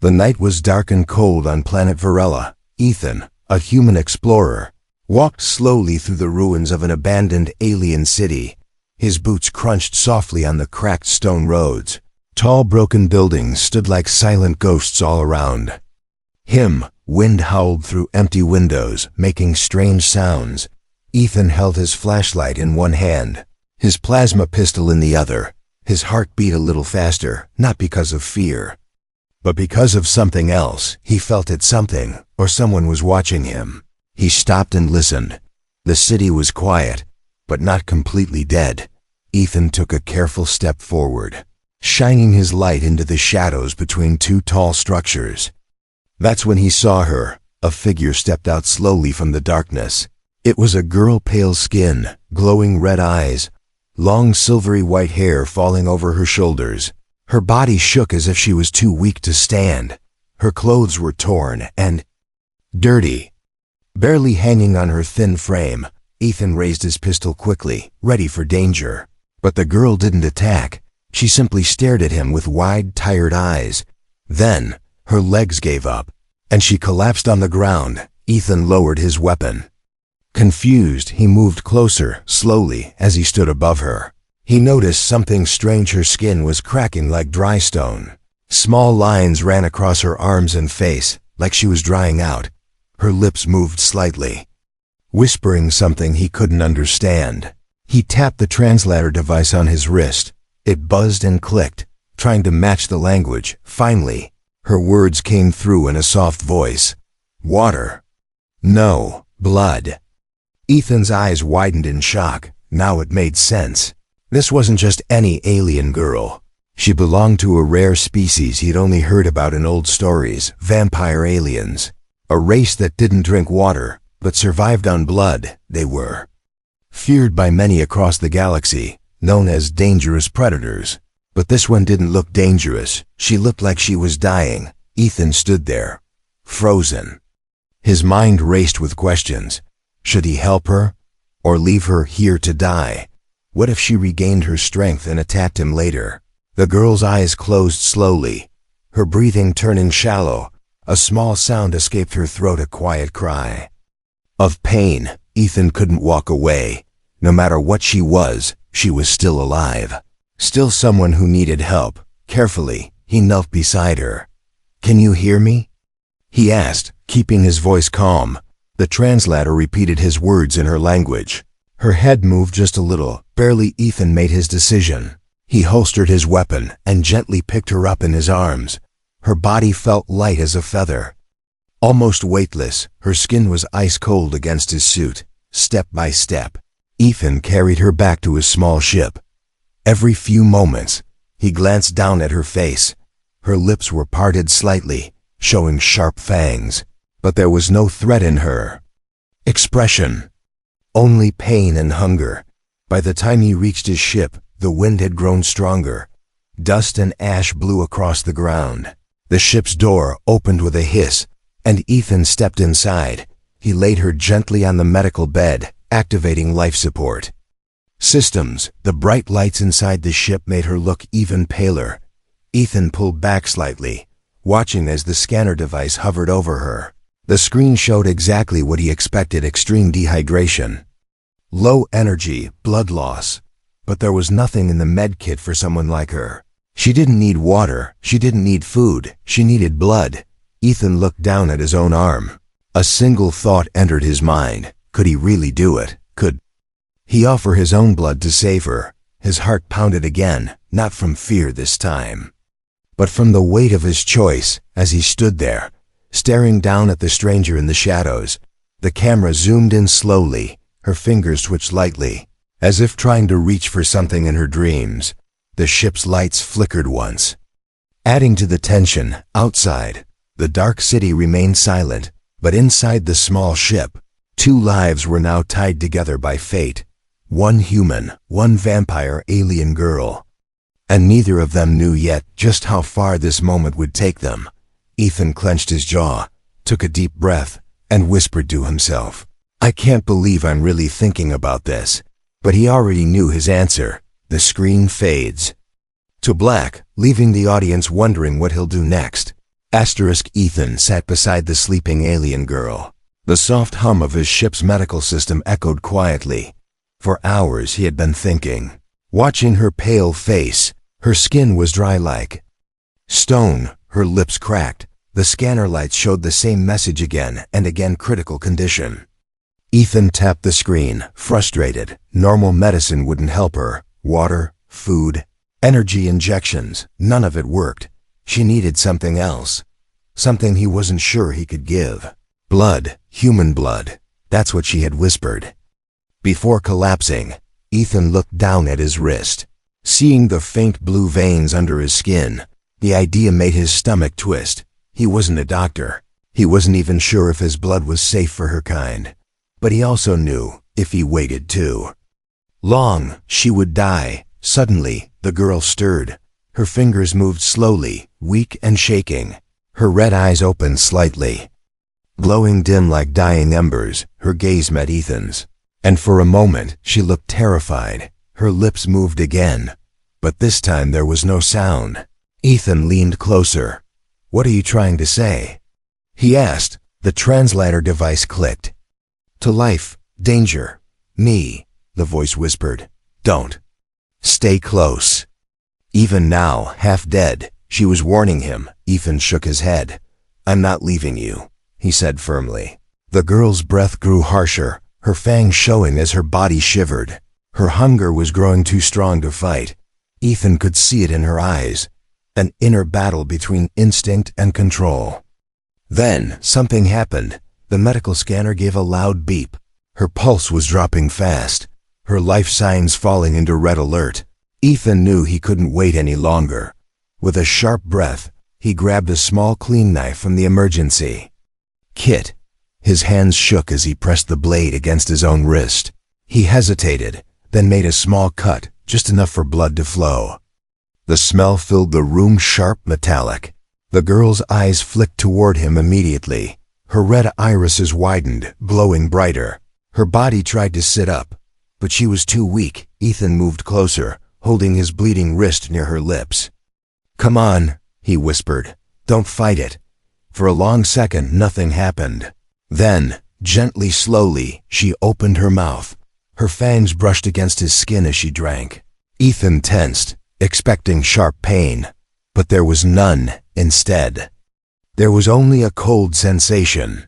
The night was dark and cold on planet Varela. Ethan, a human explorer, walked slowly through the ruins of an abandoned alien city. His boots crunched softly on the cracked stone roads. Tall broken buildings stood like silent ghosts all around him. Wind howled through empty windows, making strange sounds. Ethan held his flashlight in one hand, his plasma pistol in the other. His heart beat a little faster, not because of fear, but because of something else. He felt it, something, or someone was watching him. He stopped and listened. The city was quiet, but not completely dead. Ethan took a careful step forward, shining his light into the shadows between two tall structures. That's when he saw her. A figure stepped out slowly from the darkness. It was a girl, pale skin, glowing red eyes, long silvery white hair falling over her shoulders. Her body shook as if she was too weak to stand. Her clothes were torn and dirty, barely hanging on her thin frame. Ethan raised his pistol quickly, ready for danger. But the girl didn't attack. She simply stared at him with wide, tired eyes. Then, her legs gave up, and she collapsed on the ground. Ethan lowered his weapon. Confused, he moved closer, slowly, as he stood above her. He noticed something strange. Her skin was cracking like dry stone. Small lines ran across her arms and face, like she was drying out. Her lips moved slightly, whispering something he couldn't understand. He tapped the translator device on his wrist. It buzzed and clicked, trying to match the language. Finally, her words came through in a soft voice. Water. No, blood. Ethan's eyes widened in shock. Now it made sense. This wasn't just any alien girl. She belonged to a rare species he'd only heard about in old stories, vampire aliens. A race that didn't drink water, but survived on blood. They were feared by many across the galaxy, known as dangerous predators. But this one didn't look dangerous. She looked like she was dying. Ethan stood there, frozen. His mind raced with questions. Should he help her, or leave her here to die? What if she regained her strength and attacked him later? The girl's eyes closed slowly, her breathing turning shallow. A small sound escaped her throat, a quiet cry of pain. Ethan couldn't walk away. No matter what she was still alive. Still someone who needed help. Carefully, he knelt beside her. Can you hear me? He asked, keeping his voice calm. The translator repeated his words in her language. Her head moved just a little, barely. Ethan made his decision. He holstered his weapon and gently picked her up in his arms. Her body felt light as a feather, almost weightless. Her skin was ice cold against his suit. Step by step, Ethan carried her back to his small ship. Every few moments, he glanced down at her face. Her lips were parted slightly, showing sharp fangs, but there was no threat in her expression, only pain and hunger. By the time he reached his ship, the wind had grown stronger. Dust and ash blew across the ground. The ship's door opened with a hiss, and Ethan stepped inside. He laid her gently on the medical bed, activating life support systems. The bright lights inside the ship made her look even paler. Ethan pulled back slightly, watching as the scanner device hovered over her. The screen showed exactly what he expected: extreme dehydration, low energy, blood loss. But there was nothing in the med kit for someone like her. She didn't need water, she didn't need food, she needed blood. Ethan looked down at his own arm. A single thought entered his mind. Could he really do it? Could he offer his own blood to save her? His heart pounded again, not from fear this time, but from the weight of his choice. As he stood there, staring down at the stranger in the shadows, the camera zoomed in slowly. Her fingers twitched lightly, as if trying to reach for something in her dreams. The ship's lights flickered once, adding to the tension. Outside, the dark city remained silent, but inside the small ship, two lives were now tied together by fate. One human, one vampire alien girl. And neither of them knew yet just how far this moment would take them. Ethan clenched his jaw, took a deep breath, and whispered to himself, I can't believe I'm really thinking about this. But he already knew his answer. The screen fades to black, leaving the audience wondering what he'll do next. Ethan sat beside the sleeping alien girl. The soft hum of his ship's medical system echoed quietly. For hours he had been thinking. Watching her pale face, her skin was dry like stone, her lips cracked. The scanner lights showed the same message again and again: critical condition. Ethan tapped the screen, frustrated. Normal medicine wouldn't help her. Water, food, energy injections, none of it worked. She needed something else. Something he wasn't sure he could give. Blood, human blood. That's what she had whispered. Before collapsing, Ethan looked down at his wrist. Seeing the faint blue veins under his skin, the idea made his stomach twist. He wasn't a doctor. He wasn't even sure if his blood was safe for her kind. But he also knew, if he waited too long, she would die. Suddenly, the girl stirred. Her fingers moved slowly, weak and shaking. Her red eyes opened slightly. Glowing dim like dying embers, her gaze met Ethan's. And for a moment, she looked terrified. Her lips moved again. But this time there was no sound. Ethan leaned closer. "What are you trying to say?" he asked. The translator device clicked. "To life, danger, me," the voice whispered. "Don't. Stay close." Even now, half dead, she was warning him. Ethan shook his head. "I'm not leaving you," he said firmly. The girl's breath grew harsher, her fangs showing as her body shivered. Her hunger was growing too strong to fight. Ethan could see it in her eyes, an inner battle between instinct and control. Then, something happened. The medical scanner gave a loud beep. Her pulse was dropping fast, her life signs falling into red alert. Ethan knew he couldn't wait any longer. With a sharp breath, he grabbed a small clean knife from the emergency kit. His hands shook as he pressed the blade against his own wrist. He hesitated, then made a small cut, just enough for blood to flow. The smell filled the room, sharp, metallic. The girl's eyes flicked toward him immediately. Her red irises widened, glowing brighter. Her body tried to sit up, but she was too weak. Ethan moved closer, holding his bleeding wrist near her lips. "Come on," he whispered. "Don't fight it." For a long second, nothing happened. Then, gently, slowly, she opened her mouth. Her fangs brushed against his skin as she drank. Ethan tensed, expecting sharp pain, but there was none. Instead, there was only a cold sensation,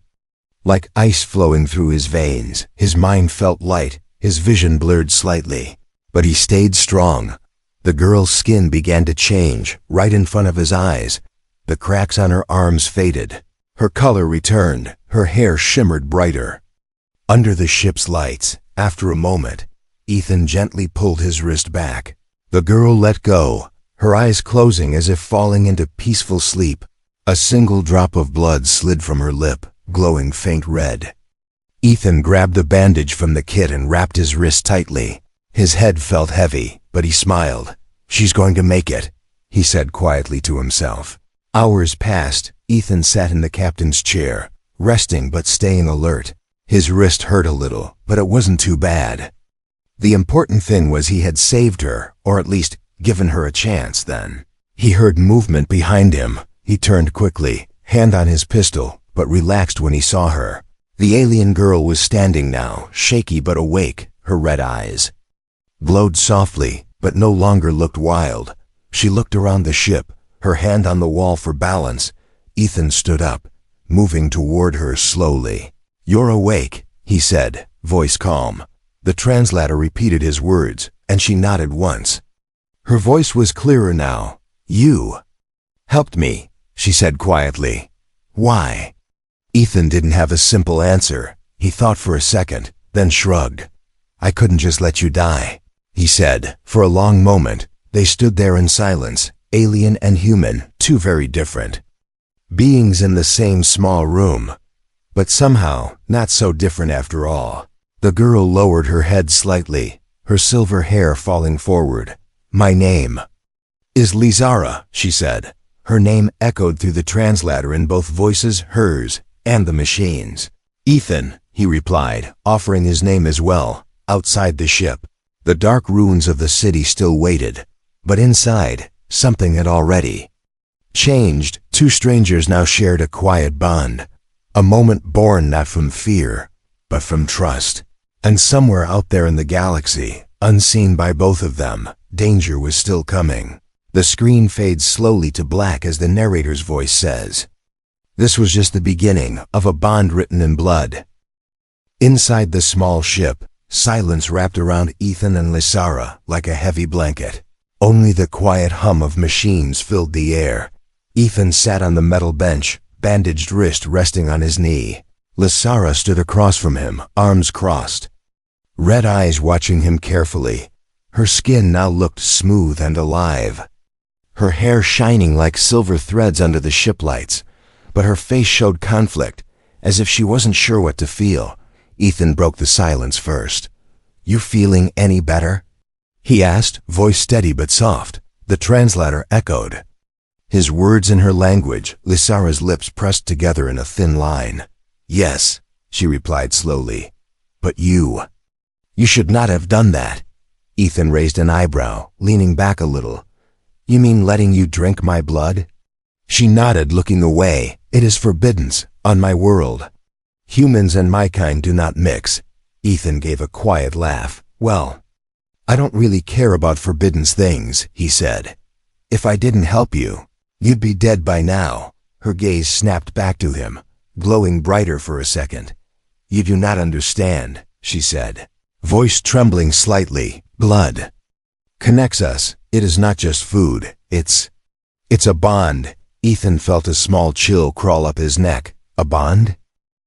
like ice flowing through his veins. His mind felt light, his vision blurred slightly, but he stayed strong. The girl's skin began to change, right in front of his eyes. The cracks on her arms faded. Her color returned, her hair shimmered brighter. Under the ship's lights, after a moment, Ethan gently pulled his wrist back. The girl let go, her eyes closing as if falling into peaceful sleep. A single drop of blood slid from her lip, glowing faint red. Ethan grabbed a bandage from the kit and wrapped his wrist tightly. His head felt heavy, but he smiled. "She's going to make it," he said quietly to himself. Hours passed. Ethan sat in the captain's chair, resting but staying alert. His wrist hurt a little, but it wasn't too bad. The important thing was he had saved her, or at least given her a chance. Then he heard movement behind him. He turned quickly, hand on his pistol, but relaxed when he saw her. The alien girl was standing now, shaky but awake. Her red eyes glowed softly, but no longer looked wild. She looked around the ship, her hand on the wall for balance. Ethan stood up, moving toward her slowly. "You're awake," he said, voice calm. The translator repeated his words, and she nodded once. Her voice was clearer now. "You helped me," she said quietly. "Why?" Ethan didn't have a simple answer. He thought for a second, then shrugged. "I couldn't just let you die," he said. For a long moment, they stood there in silence, alien and human, two very different beings in the same small room, but somehow not so different after all. The girl lowered her head slightly, her silver hair falling forward. "My name is Lizara," she said. Her name echoed through the translator in both voices, hers and the machine's. "Ethan," he replied, offering his name as well. Outside the ship, the dark ruins of the city still waited, but inside, something had already Changed, two strangers now shared a quiet bond. A moment born not from fear, but from trust. And somewhere out there in the galaxy, unseen by both of them, danger was still coming. The screen fades slowly to black as the narrator's voice says, "This was just the beginning of a bond written in blood." Inside the small ship, silence wrapped around Ethan and Lysara like a heavy blanket. Only the quiet hum of machines filled the air. Ethan sat on the metal bench, bandaged wrist resting on his knee. Lysara stood across from him, arms crossed, red eyes watching him carefully. Her skin now looked smooth and alive, her hair shining like silver threads under the ship lights, but her face showed conflict, as if she wasn't sure what to feel. Ethan broke the silence first. "You feeling any better?" he asked, voice steady but soft. The translator echoed his words in her language. Lysara's lips pressed together in a thin line. "Yes," she replied slowly. "But you should not have done that." Ethan raised an eyebrow, leaning back a little. "You mean letting you drink my blood?" She nodded, looking away. "It is forbidden on my world. Humans and my kind do not mix." Ethan gave a quiet laugh. "Well, I don't really care about forbidden things," he said. "If I didn't help you, you'd be dead by now." Her gaze snapped back to him, glowing brighter for a second. "You do not understand," she said, voice trembling slightly. "Blood connects us. It is not just food. It's a bond." Ethan felt a small chill crawl up his neck. "A bond?"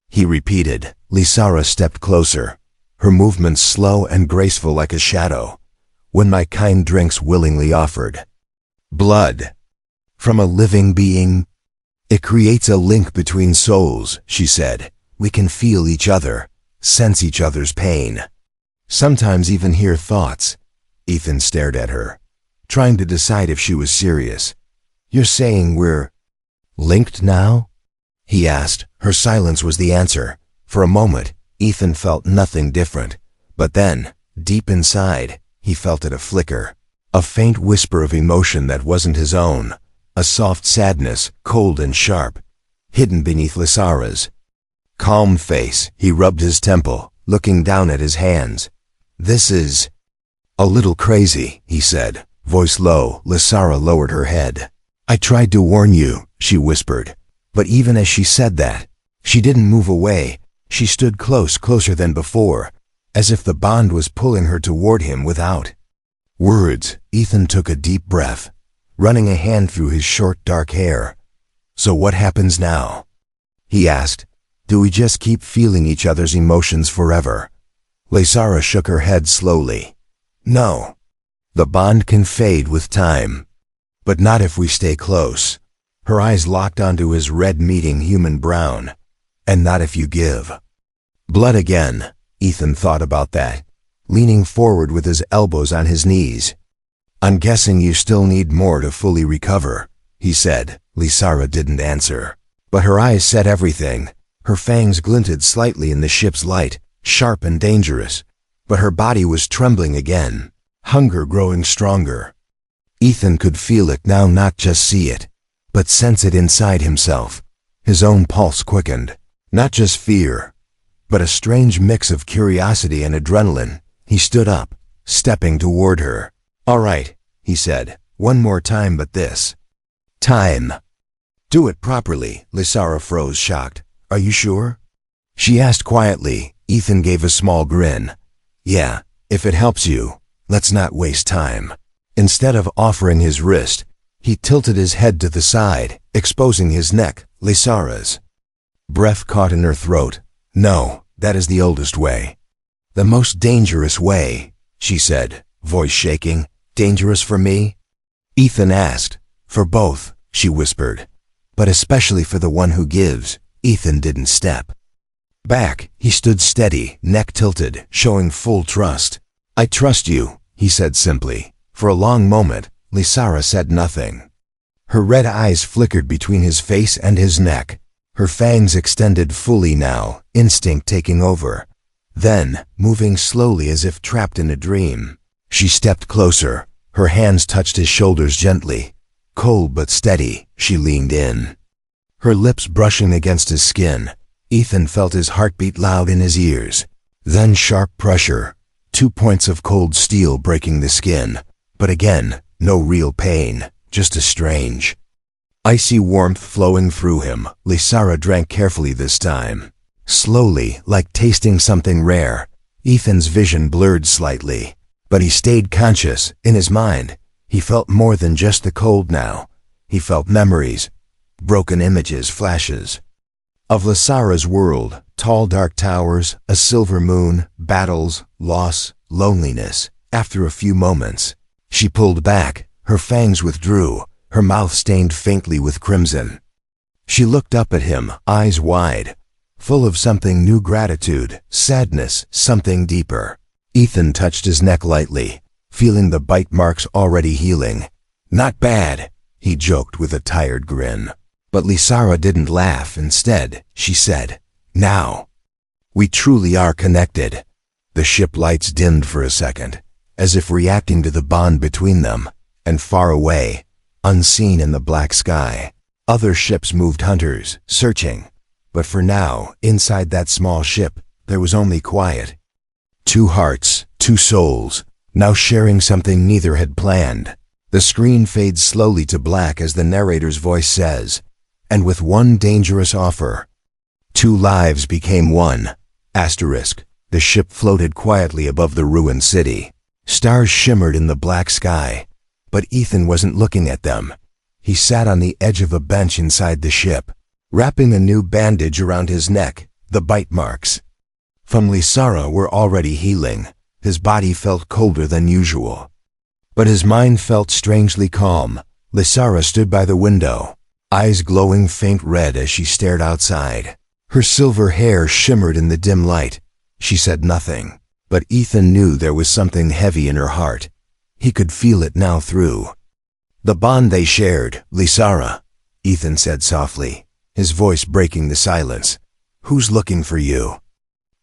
he repeated. Lysara stepped closer, her movements slow and graceful like a shadow. "When my kind drinks willingly offered blood from a living being, it creates a link between souls," she said. "We can feel each other, sense each other's pain, sometimes even hear thoughts." Ethan stared at her, trying to decide if she was serious. "You're saying we're linked now?" he asked. Her silence was the answer. For a moment, Ethan felt nothing different. But then, deep inside, he felt it a flicker. A faint whisper of emotion that wasn't his own. A soft sadness, cold and sharp, hidden beneath Lysara's calm face. He rubbed his temple, looking down at his hands. "This is a little crazy," he said, voice low. Lysara lowered her head. "I tried to warn you," she whispered. But even as she said that, she didn't move away. She stood closer than before, as if the bond was pulling her toward him without words. Ethan took a deep breath, running a hand through his short dark hair. "So what happens now?" he asked. "Do we just keep feeling each other's emotions forever?" Lysara shook her head slowly. "No. The bond can fade with time, but not if we stay close." Her eyes locked onto his red meeting human brown. "And not if you give blood again." Ethan thought about that, leaning forward with his elbows on his knees. "I'm guessing you still need more to fully recover," he said. Lysara didn't answer, but her eyes said everything. Her fangs glinted slightly in the ship's light, sharp and dangerous. But her body was trembling again, hunger growing stronger. Ethan could feel it now, not just see it, but sense it inside himself. His own pulse quickened. Not just fear, but a strange mix of curiosity and adrenaline. He stood up, stepping toward her. "All right," he said, "one more time, but this time, do it properly." Lysara froze, shocked. "Are you sure?" she asked quietly. Ethan gave a small grin. "Yeah, if it helps you, let's not waste time." Instead of offering his wrist, he tilted his head to the side, exposing his neck. Lysara's breath caught in her throat. "No, that is the oldest way. The most dangerous way," she said, voice shaking. "Dangerous for me?" Ethan asked. "For both," she whispered. "But especially for the one who gives." Ethan didn't step back. He stood steady, neck tilted, showing full trust. "I trust you," he said simply. For a long moment, Lysara said nothing. Her red eyes flickered between his face and his neck. Her fangs extended fully now, instinct taking over. Then, moving slowly as if trapped in a dream, she stepped closer. Her hands touched his shoulders gently. Cold but steady, she leaned in. Her lips brushing against his skin. Ethan felt his heartbeat loud in his ears. Then sharp pressure, 2 points of cold steel breaking the skin. But again, no real pain, just a strange, icy warmth flowing through him. Lysara drank carefully this time. Slowly, like tasting something rare. Ethan's vision blurred slightly, but he stayed conscious. In his mind, he felt more than just the cold now. He felt memories, broken images, flashes of Lysara's world, tall dark towers, a silver moon, battles, loss, loneliness. After a few moments, she pulled back, her fangs withdrew, her mouth stained faintly with crimson. She looked up at him, eyes wide, full of something new, gratitude, sadness, something deeper. Ethan touched his neck lightly, feeling the bite marks already healing. "Not bad," he joked with a tired grin. But Lysara didn't laugh. Instead, she said, "Now, we truly are connected." The ship lights dimmed for a second, as if reacting to the bond between them, and far away, unseen in the black sky, other ships moved, hunters, searching. But for now, inside that small ship, there was only quiet. 2 hearts, 2 souls, now sharing something neither had planned. The screen fades slowly to black as the narrator's voice says, "And with one dangerous offer, 2 lives became 1. Asterisk. The ship floated quietly above the ruined city. Stars shimmered in the black sky, but Ethan wasn't looking at them. He sat on the edge of a bench inside the ship, wrapping a new bandage around his neck. The bite marks from Lysara were already healing. His body felt colder than usual, but his mind felt strangely calm. Lysara stood by the window, eyes glowing faint red as she stared outside. Her silver hair shimmered in the dim light. She said nothing, but Ethan knew there was something heavy in her heart. He could feel it now through the bond they shared. "Lysara," Ethan said softly, his voice breaking the silence. "Who's looking for you?"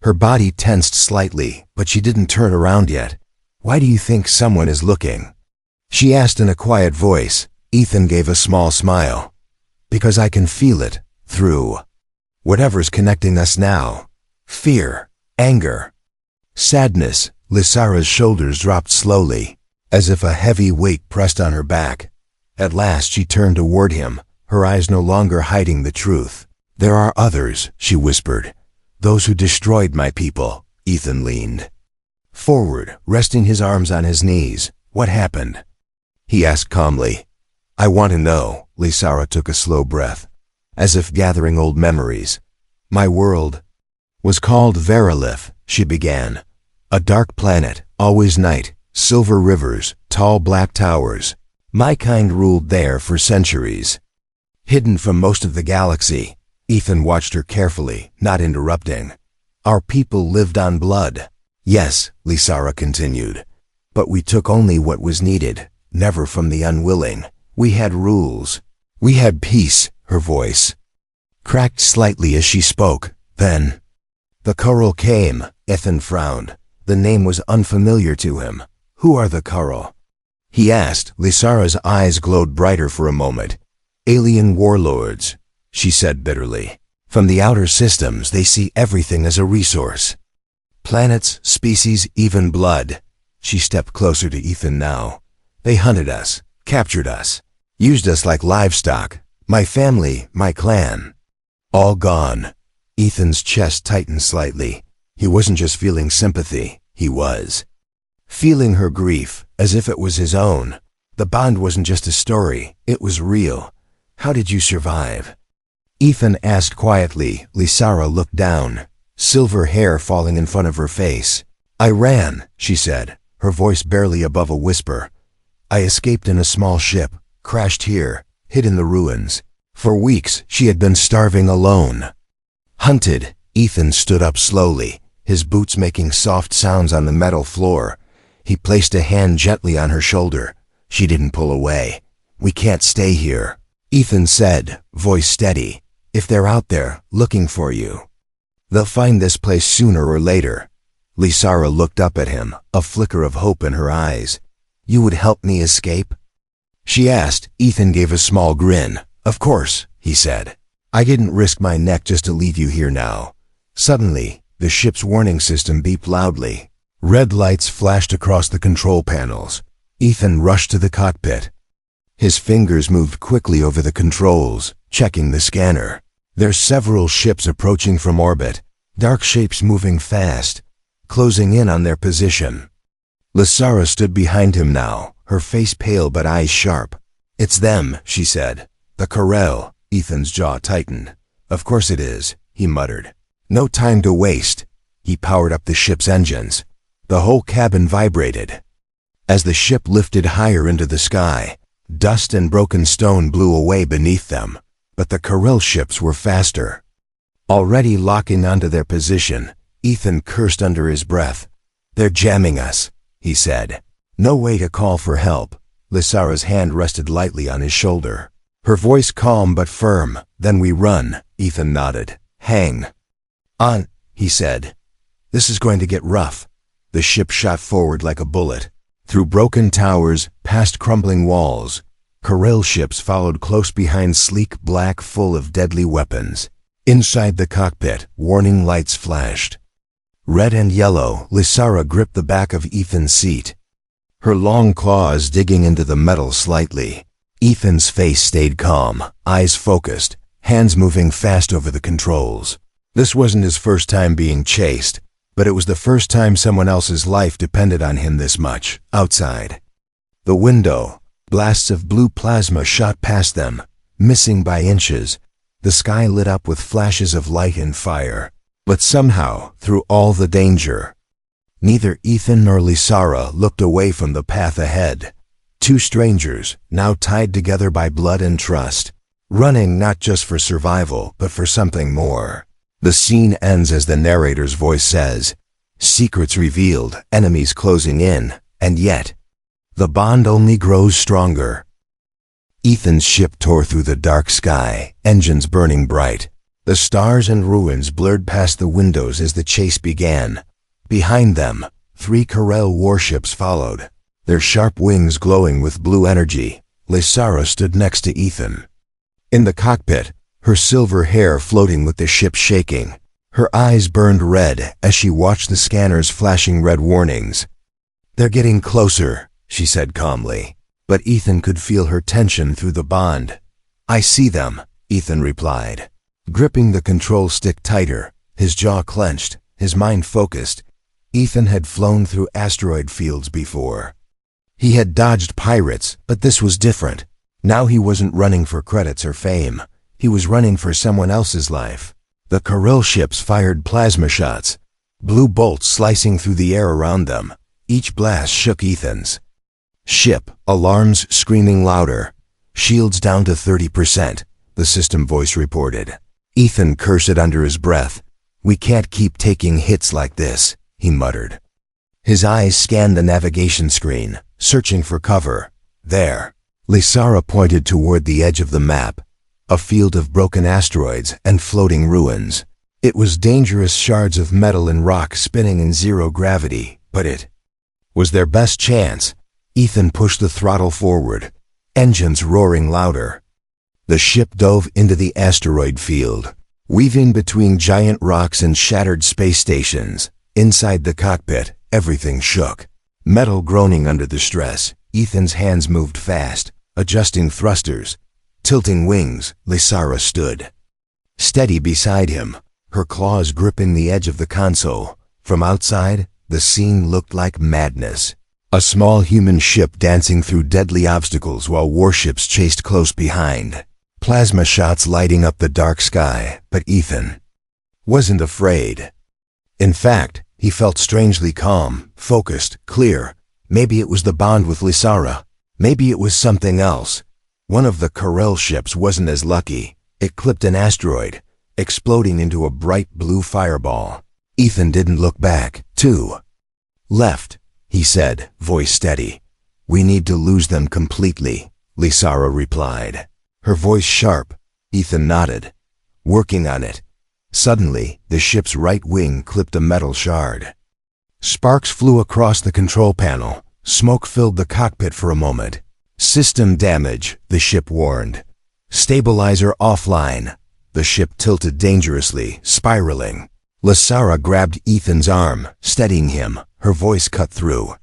Her body tensed slightly, but she didn't turn around yet. "Why do you think someone is looking?" she asked in a quiet voice. Ethan gave a small smile. "Because I can feel it, through whatever's connecting us now. Fear, anger, sadness." Lysara's shoulders dropped slowly, as if a heavy weight pressed on her back. At last she turned toward him, her eyes no longer hiding the truth. "There are others," she whispered. "Those who destroyed my people." Ethan leaned forward, resting his arms on his knees. "What happened?" he asked calmly. "I want to know." Lysara took a slow breath, as if gathering old memories. "My world was called Verilith," she began. "A dark planet, always night, silver rivers, tall black towers. My kind ruled there for centuries, hidden from most of the galaxy." Ethan watched her carefully, not interrupting. "Our people lived on blood." "Yes," Lysara continued, "but we took only what was needed, never from the unwilling. We had rules. We had peace." Her voice cracked slightly as she spoke. "Then the Coral came." Ethan frowned. The name was unfamiliar to him. "Who are the Coral?" he asked. Lysara's eyes glowed brighter for a moment. "Alien warlords," she said bitterly. "From the outer systems, they see everything as a resource. Planets, species, even blood." She stepped closer to Ethan now. "They hunted us, captured us, used us like livestock. My family, my clan, all gone." Ethan's chest tightened slightly. He wasn't just feeling sympathy, he was feeling her grief, as if it was his own. The bond wasn't just a story, it was real. "How did you survive?" Ethan asked quietly. Lysara looked down, silver hair falling in front of her face. "I ran," she said, her voice barely above a whisper. "I escaped in a small ship, crashed here, hid in the ruins. For weeks, she had been starving alone. Hunted." Ethan stood up slowly, his boots making soft sounds on the metal floor. He placed a hand gently on her shoulder. She didn't pull away. "We can't stay here," Ethan said, voice steady. "If they're out there, looking for you, they'll find this place sooner or later." Lysara looked up at him, a flicker of hope in her eyes. "You would help me escape?" she asked. Ethan gave a small grin. Of course, he said. I didn't risk my neck just to leave you here now. Suddenly, the ship's warning system beeped loudly. Red lights flashed across the control panels. Ethan rushed to the cockpit. His fingers moved quickly over the controls, checking the scanner. There's several ships approaching from orbit, dark shapes moving fast, closing in on their position. Lysara stood behind him now, her face pale but eyes sharp. It's them, she said. The Corel. Ethan's jaw tightened. Of course it is, he muttered. No time to waste. He powered up the ship's engines. The whole cabin vibrated. As the ship lifted higher into the sky, dust and broken stone blew away beneath them, but the Corel ships were faster. Already locking onto their position, Ethan cursed under his breath. They're jamming us, he said. No way to call for help. Lysara's hand rested lightly on his shoulder. Her voice calm but firm. Then we run, Ethan nodded. Hang on, he said. This is going to get rough. The ship shot forward like a bullet. Through broken towers, past crumbling walls, Corel ships followed close behind, sleek black full of deadly weapons. Inside the cockpit, warning lights flashed. Red and yellow, Lysara gripped the back of Ethan's seat, her long claws digging into the metal slightly. Ethan's face stayed calm, eyes focused, hands moving fast over the controls. This wasn't his first time being chased, but it was the first time someone else's life depended on him this much. Outside the window, blasts of blue plasma shot past them, missing by inches. The sky lit up with flashes of light and fire. But somehow, through all the danger, neither Ethan nor Lysara looked away from the path ahead. Two strangers, now tied together by blood and trust, running not just for survival, but for something more. The scene ends as the narrator's voice says, secrets revealed, enemies closing in, and yet, the bond only grows stronger. Ethan's ship tore through the dark sky, engines burning bright. The stars and ruins blurred past the windows as the chase began. Behind them, 3 Corel warships followed, their sharp wings glowing with blue energy. Lysara stood next to Ethan. In the cockpit, her silver hair floating with the ship shaking. Her eyes burned red as she watched the scanners flashing red warnings. They're getting closer, she said calmly. But Ethan could feel her tension through the bond. I see them, Ethan replied, gripping the control stick tighter, his jaw clenched, his mind focused. Ethan had flown through asteroid fields before. He had dodged pirates, but this was different. Now he wasn't running for credits or fame. He was running for someone else's life. The Corel ships fired plasma shots, blue bolts slicing through the air around them. Each blast shook Ethan's ship, alarms screaming louder. Shields down to 30%, the system voice reported. Ethan cursed under his breath. We can't keep taking hits like this, he muttered. His eyes scanned the navigation screen, searching for cover. There. Lysara pointed toward the edge of the map, a field of broken asteroids and floating ruins. It was dangerous shards of metal and rock spinning in zero gravity, but it was their best chance. Ethan pushed the throttle forward, engines roaring louder. The ship dove into the asteroid field, weaving between giant rocks and shattered space stations. Inside the cockpit, everything shook, metal groaning under the stress. Ethan's hands moved fast, adjusting thrusters, tilting wings. Lysara stood steady beside him, her claws gripping the edge of the console. From outside, the scene looked like madness. A small human ship dancing through deadly obstacles while warships chased close behind. Plasma shots lighting up the dark sky, but Ethan wasn't afraid. In fact, he felt strangely calm, focused, clear. Maybe it was the bond with Lysara. Maybe it was something else. One of the Corel ships wasn't as lucky. It clipped an asteroid, exploding into a bright blue fireball. Ethan didn't look back. To left, he said, voice steady. We need to lose them completely, Lysara replied, her voice sharp. Ethan nodded. Working on it. Suddenly, the ship's right wing clipped a metal shard. Sparks flew across the control panel. Smoke filled the cockpit for a moment. System damage, the ship warned. Stabilizer offline. The ship tilted dangerously, spiraling. Lysara grabbed Ethan's arm, steadying him, her voice cut through.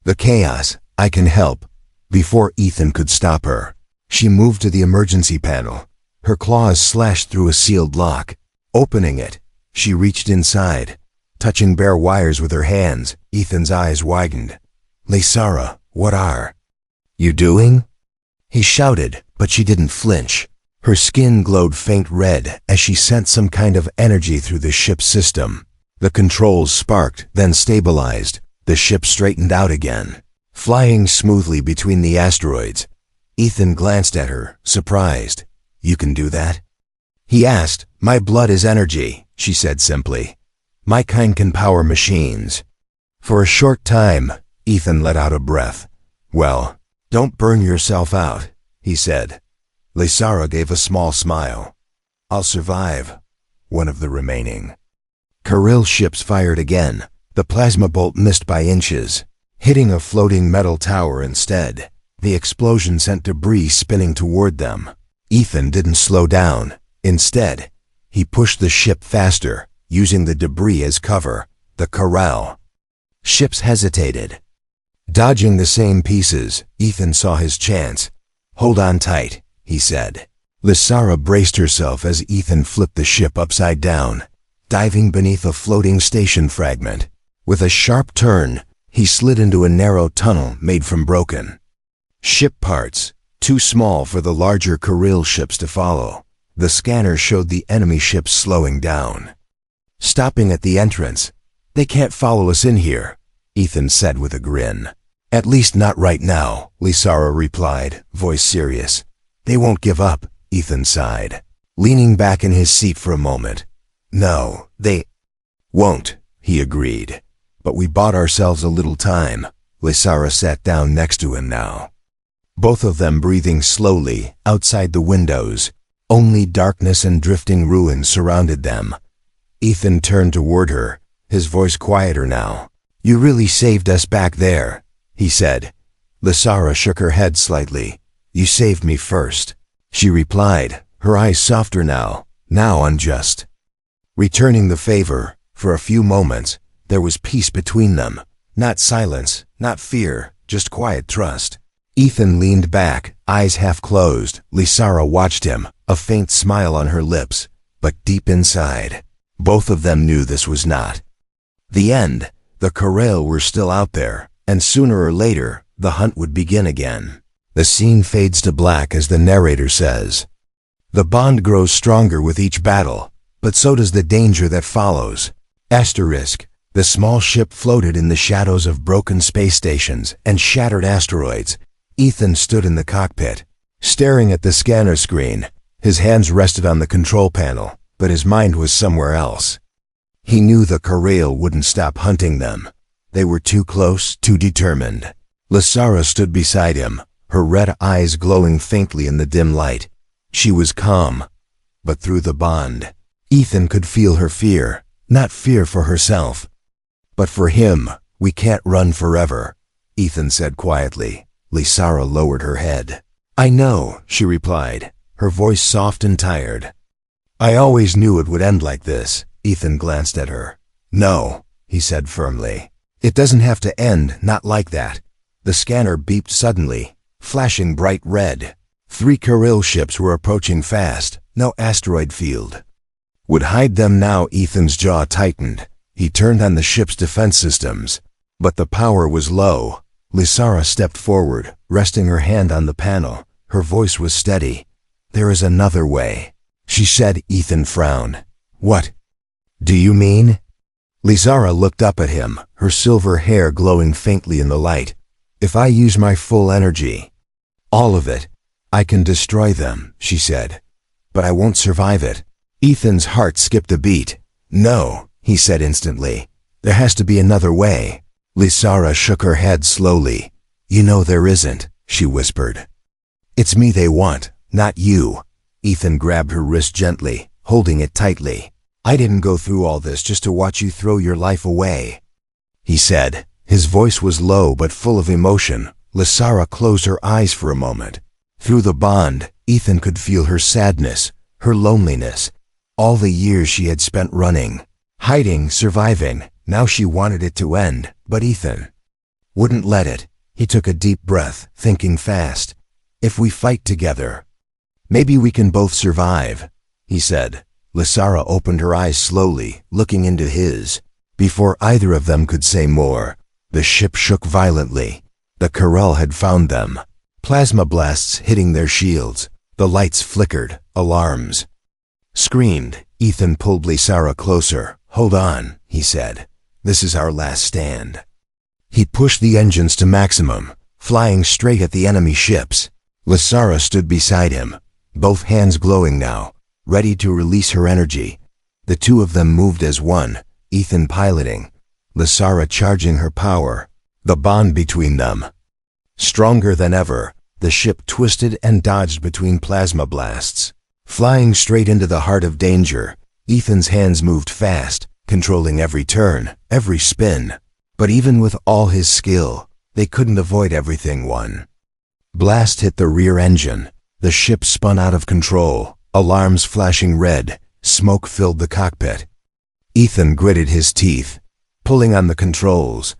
The chaos, I can help. Before Ethan could stop her, she moved to the emergency panel. Her claws slashed through a sealed lock. Opening it, she reached inside. Touching bare wires with her hands, Ethan's eyes widened. Lysara, what are you doing? He shouted, but she didn't flinch. Her skin glowed faint red as she sent some kind of energy through the ship's system. The controls sparked, then stabilized. The ship straightened out again, flying smoothly between the asteroids. Ethan glanced at her, surprised. You can do that? He asked. My blood is energy, she said simply. My kind can power machines. For a short time, Ethan let out a breath. Well, don't burn yourself out, he said. Lysara gave a small smile. I'll survive. One of the remaining. Kirill ships fired again. The plasma bolt missed by inches, hitting a floating metal tower instead. The explosion sent debris spinning toward them. Ethan didn't slow down. Instead, he pushed the ship faster, using the debris as cover. The corral. Ships hesitated. Dodging the same pieces, Ethan saw his chance. Hold on tight, he said. Lysara braced herself as Ethan flipped the ship upside down, diving beneath a floating station fragment. With a sharp turn, he slid into a narrow tunnel made from broken ship parts, too small for the larger Kirill ships to follow. The scanner showed the enemy ships slowing down. Stopping at the entrance. They can't follow us in here, Ethan said with a grin. At least not right now, Lysara replied, voice serious. They won't give up, Ethan sighed, leaning back in his seat for a moment. No, they won't, he agreed. But we bought ourselves a little time. Lysara sat down next to him now. Both of them breathing slowly, outside the windows. Only darkness and drifting ruins surrounded them. Ethan turned toward her, his voice quieter now. You really saved us back there, he said. Lysara shook her head slightly. You saved me first, she replied, her eyes softer now unjust. Returning the favor, for a few moments, there was peace between them. Not silence, not fear, just quiet trust. Ethan leaned back, eyes half closed. Lysara watched him, a faint smile on her lips, but deep inside, both of them knew this was not the end. The Kirill were still out there, and sooner or later, the hunt would begin again. The scene fades to black as the narrator says, the bond grows stronger with each battle, but so does the danger that follows. Asterisk. The small ship floated in the shadows of broken space stations and shattered asteroids. Ethan stood in the cockpit, staring at the scanner screen. His hands rested on the control panel, but his mind was somewhere else. He knew the Kirill wouldn't stop hunting them. They were too close, too determined. Lysara stood beside him, her red eyes glowing faintly in the dim light. She was calm, but through the bond, Ethan could feel her fear, not fear for herself. But for him, we can't run forever, Ethan said quietly. Lysara lowered her head. I know, she replied, her voice soft and tired. I always knew it would end like this. Ethan glanced at her. No, he said firmly. It doesn't have to end, not like that. The scanner beeped suddenly, flashing bright red. 3 Kirill ships were approaching fast, no asteroid field would hide them now. Ethan's jaw tightened. He turned on the ship's defense systems, but the power was low. Lysara stepped forward, resting her hand on the panel. Her voice was steady. There is another way, she said. Ethan frowned. What do you mean? Lysara looked up at him, her silver hair glowing faintly in the light. If I use my full energy, all of it, I can destroy them, she said. But I won't survive it. Ethan's heart skipped a beat. No, he said instantly. There has to be another way. Lysara shook her head slowly. You know there isn't, she whispered. It's me they want, not you. Ethan grabbed her wrist gently, holding it tightly. I didn't go through all this just to watch you throw your life away, he said. His voice was low but full of emotion. Lysara closed her eyes for a moment. Through the bond, Ethan could feel her sadness, her loneliness, all the years she had spent running, hiding, surviving. Now she wanted it to end, but Ethan wouldn't let it. He took a deep breath, thinking fast. If we fight together, maybe we can both survive, he said. Lysara opened her eyes slowly, looking into his. Before either of them could say more, the ship shook violently. The Corel had found them. Plasma blasts hitting their shields. The lights flickered. Alarms screamed. Ethan pulled Lysara closer. Hold on, he said. This is our last stand. He pushed the engines to maximum, flying straight at the enemy ships. Lysara stood beside him, both hands glowing now, ready to release her energy. The two of them moved as one, Ethan piloting, Lysara charging her power. The bond between them stronger than ever. The ship twisted and dodged between plasma blasts. Flying straight into the heart of danger, Ethan's hands moved fast, controlling every turn, every spin. But even with all his skill, they couldn't avoid everything. One blast hit the rear engine. The ship spun out of control, alarms flashing red, smoke filled the cockpit. Ethan gritted his teeth, pulling on the controls.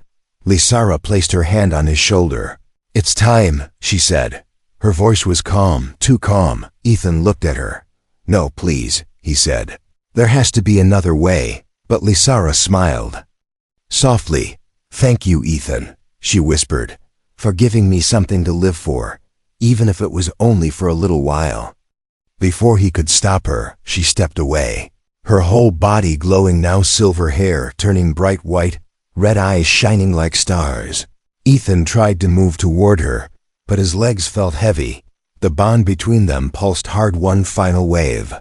Lysara placed her hand on his shoulder. It's time, she said. Her voice was calm, too calm. Ethan looked at her. No, please, he said. There has to be another way. But Lysara smiled softly. Thank you, Ethan, she whispered, for giving me something to live for, even if it was only for a little while. Before he could stop her, she stepped away, her whole body glowing now, silver hair turning bright white, red eyes shining like stars. Ethan tried to move toward her, but his legs felt heavy. The bond between them pulsed hard, one final wave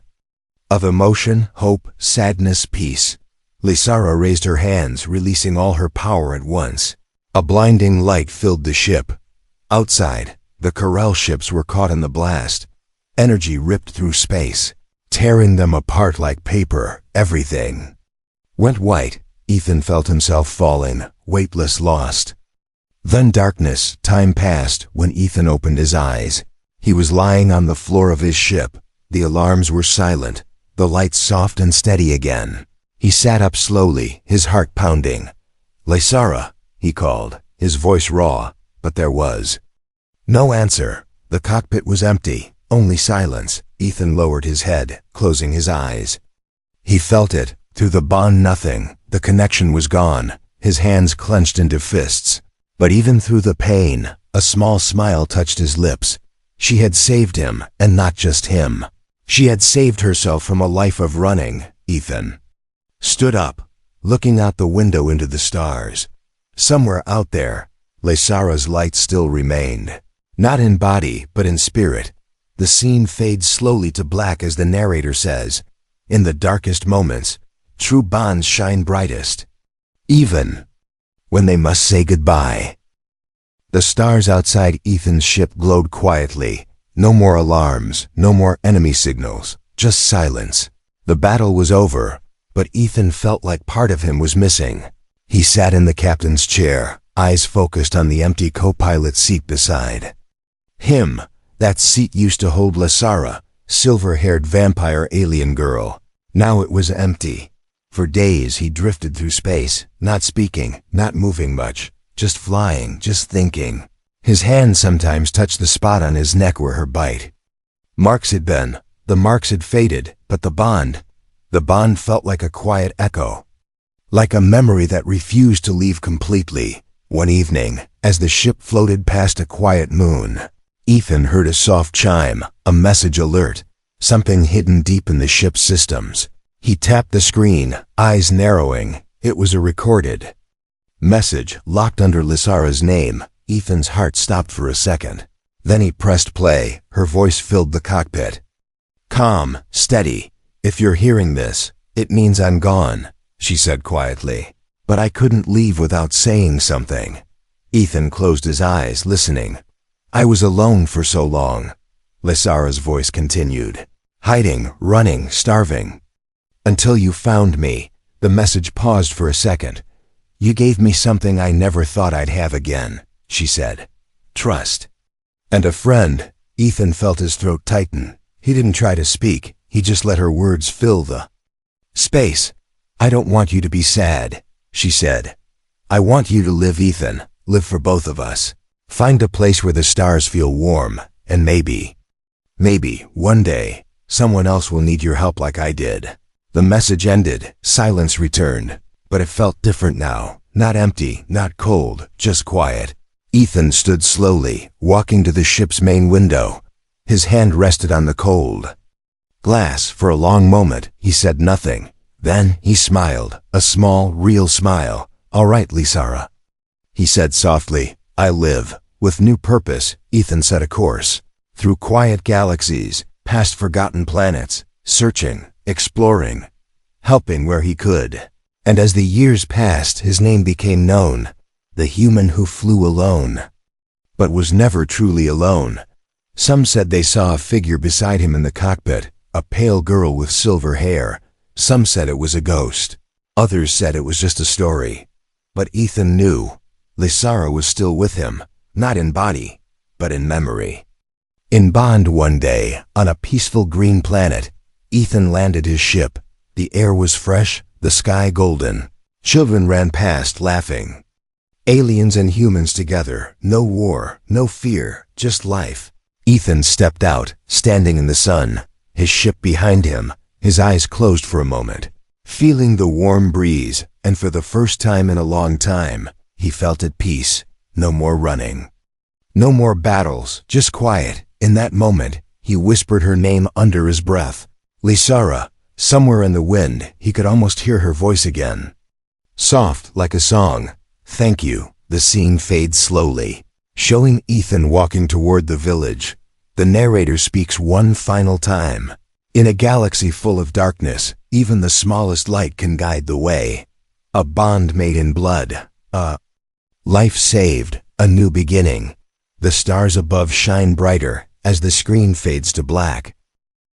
of emotion, hope, sadness, peace. Lysara raised her hands, releasing all her power at once. A blinding light filled the ship. Outside, the Corel ships were caught in the blast. Energy ripped through space, tearing them apart like paper. Everything went white. Ethan felt himself falling, weightless, lost. Then darkness. Time passed. When Ethan opened his eyes, he was lying on the floor of his ship. The alarms were silent, the lights soft and steady again. He sat up slowly, his heart pounding. Lysara, he called, his voice raw, but there was no answer. The cockpit was empty, only silence. Ethan lowered his head, closing his eyes. He felt it, through the bond, nothing. The connection was gone, his hands clenched into fists. But even through the pain, a small smile touched his lips. She had saved him, and not just him. She had saved herself from a life of running. Ethan stood up, looking out the window into the stars. Somewhere out there, Lysara's light still remained. Not in body, but in spirit. The scene fades slowly to black as the narrator says, in the darkest moments, true bonds shine brightest. Even when they must say goodbye. The stars outside Ethan's ship glowed quietly. No more alarms, no more enemy signals, just silence. The battle was over, but Ethan felt like part of him was missing. He sat in the captain's chair, eyes focused on the empty co-pilot seat beside him. That seat used to hold Lysara, silver-haired vampire alien girl. Now it was empty. For days he drifted through space, not speaking, not moving much, just flying, just thinking. His hand sometimes touched the spot on his neck where her bite marks had been. The marks had faded, but the bond felt like a quiet echo, like a memory that refused to leave completely. One evening, as the ship floated past a quiet moon, Ethan heard a soft chime, a message alert, something hidden deep in the ship's systems. He tapped the screen, eyes narrowing. It was a recorded message, locked under Lysara's name. Ethan's heart stopped for a second. Then he pressed play. Her voice filled the cockpit. Calm, steady. If you're hearing this, it means I'm gone, she said quietly. But I couldn't leave without saying something. Ethan closed his eyes, listening. I was alone for so long, Lysara's voice continued. Hiding, running, starving. Until you found me. The message paused for a second. You gave me something I never thought I'd have again, she said. trust. And a friend. Ethan felt his throat tighten. He didn't try to speak. He just let her words fill the space. I don't want you to be sad, she said. I want you to live, Ethan. Live for both of us. Find a place where the stars feel warm, and maybe, one day, someone else will need your help like I did. The message ended. Silence returned. But it felt different now. Not empty, not cold, just quiet. Ethan stood slowly, walking to the ship's main window. His hand rested on the cold glass. For a long moment, he said nothing. Then he smiled, a small, real smile. All right, Lysara, he said softly. I live. With new purpose, Ethan set a course. Through quiet galaxies, past forgotten planets, searching, exploring, helping where he could. And as the years passed, his name became known. The human who flew alone, but was never truly alone. Some said they saw a figure beside him in the cockpit, a pale girl with silver hair. Some said it was a ghost. Others said it was just a story. But Ethan knew. Lysara was still with him, not in body, but in memory. In Bond one day, on a peaceful green planet, Ethan landed his ship. The air was fresh, the sky golden. Children ran past, laughing. Aliens and humans together, no war, no fear, just life. Ethan stepped out, standing in the sun, his ship behind him, his eyes closed for a moment, feeling the warm breeze, and for the first time in a long time, he felt at peace. No more running. No more battles, just quiet. In that moment, he whispered her name under his breath. Lysara. Somewhere in the wind, he could almost hear her voice again. Soft, like a song. Thank you. The scene fades slowly, showing Ethan walking toward the village. The narrator speaks one final time. In a galaxy full of darkness, even the smallest light can guide the way. A bond made in blood. A life saved. A new beginning. The stars above shine brighter as the screen fades to black.